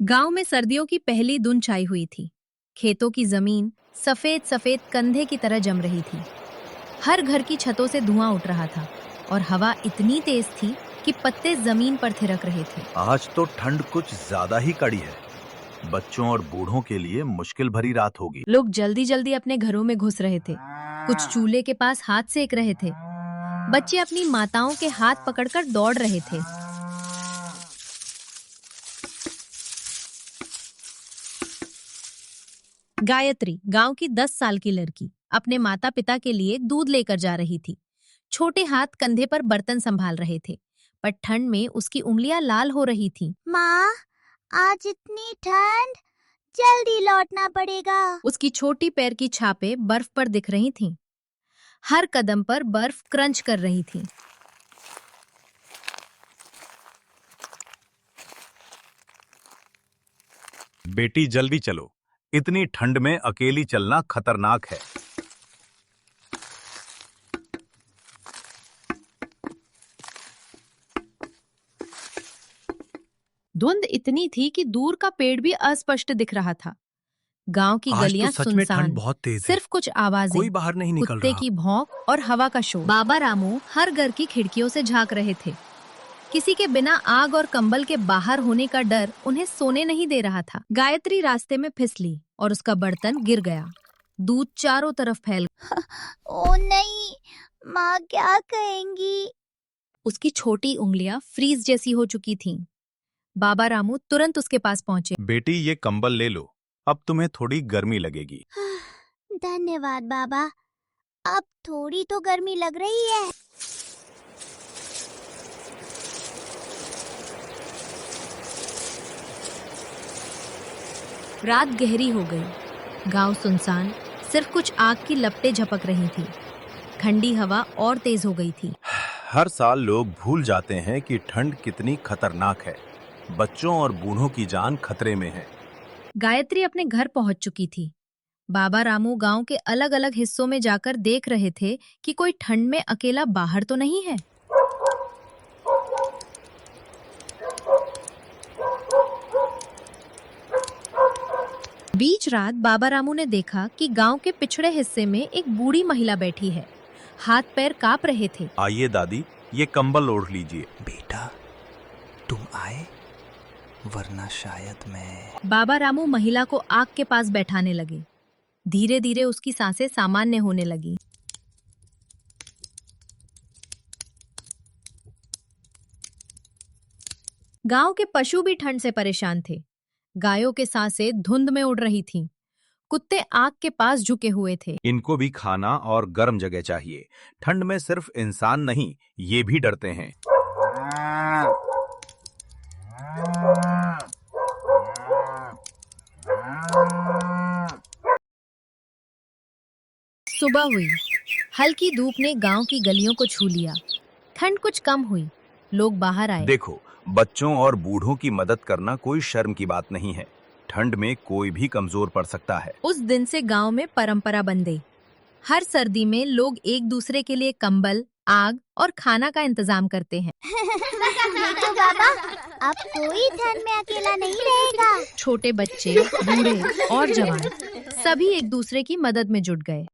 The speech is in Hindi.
गांव में सर्दियों की पहली धुंध छाई हुई थी। खेतों की जमीन सफेद सफेद कंधे की तरह जम रही थी। हर घर की छतों से धुआं उठ रहा था और हवा इतनी तेज थी कि पत्ते जमीन पर थिरक रहे थे। आज तो ठंड कुछ ज्यादा ही कड़ी है। बच्चों और बूढ़ों के लिए मुश्किल भरी रात होगी। लोग जल्दी जल्दी अपने घरों में घुस रहे थे। कुछ चूल्हे के पास हाथ सेक रहे थे। बच्चे अपनी माताओं के हाथ पकड़कर दौड़ रहे थे। गायत्री, गांव की 10 साल की लड़की, अपने माता पिता के लिए दूध लेकर जा रही थी। छोटे हाथ कंधे पर बर्तन संभाल रहे थे, पर ठंड में उसकी उंगलियां लाल हो रही थीं। माँ, आज इतनी ठंड, जल्दी लौटना पड़ेगा। उसकी छोटी पैर की छापें बर्फ पर दिख रही थीं। हर कदम पर बर्फ क्रंच कर रही थी। बेटी जल्दी चलो, इतनी ठंड में अकेली चलना खतरनाक है। धुंध इतनी थी कि दूर का पेड़ भी अस्पष्ट दिख रहा था। गांव की आज गलियां तो सच में सुनसान, ठंड बहुत तेज है। सिर्फ कुछ आवाजें, कोई बाहर नहीं निकल कुत्ते रहा। की भौंक और हवा का शोर। बाबा रामू हर घर की खिड़कियों से झांक रहे थे। किसी के बिना आग और कंबल के बाहर होने का डर उन्हें सोने नहीं दे रहा था। गायत्री रास्ते में फिसली और उसका बर्तन गिर गया। दूध चारों तरफ फैल। ओ नहीं, माँ क्या कहेंगी? उसकी छोटी उंगलियां फ्रीज जैसी हो चुकी थीं। बाबा रामू तुरंत उसके पास पहुंचे। बेटी ये कंबल ले लो, अब तुम्हें थोड़ी गर्मी लगेगी। धन्यवाद बाबा, अब थोड़ी तो गर्मी लग रही है। रात गहरी हो गई। गांव सुनसान, सिर्फ कुछ आग की लपटें झपक रही थी। ठंडी हवा और तेज हो गई थी। हर साल लोग भूल जाते हैं कि ठंड कितनी खतरनाक है। बच्चों और बूढ़ों की जान खतरे में है। गायत्री अपने घर पहुंच चुकी थी। बाबा रामू गांव के अलग अलग हिस्सों में जाकर देख रहे थे कि कोई ठंड में अकेला बाहर तो नहीं है। बीच रात बाबा रामू ने देखा कि गांव के पिछड़े हिस्से में एक बूढ़ी महिला बैठी है। हाथ पैर कांप रहे थे। आइए दादी, ये कंबल ओढ़ लीजिए। बेटा, तुम आए, वरना शायद मैं। बाबा रामू महिला को आग के पास बैठाने लगे। धीरे धीरे उसकी सांसें सामान्य होने लगी। गांव के पशु भी ठंड से परेशान थे। गायों के सांसें धुंध में उड़ रही थीं। कुत्ते आग के पास झुके हुए थे। इनको भी खाना और गर्म जगह चाहिए। ठंड में सिर्फ इंसान नहीं, ये भी डरते हैं। सुबह हुई। हल्की धूप ने गांव की गलियों को छू लिया। ठंड कुछ कम हुई। लोग बाहर आए। देखो, बच्चों और बूढ़ों की मदद करना कोई शर्म की बात नहीं है। ठंड में कोई भी कमजोर पड़ सकता है। उस दिन से गांव में परंपरा बन गई। हर सर्दी में लोग एक दूसरे के लिए कंबल, आग और खाना का इंतजाम करते हैं। देखो बाबा, अब कोई ठंड में अकेला नहीं रहेगा। छोटे बच्चे, बूढ़े और जवान सभी एक दूसरे की मदद में जुट गए।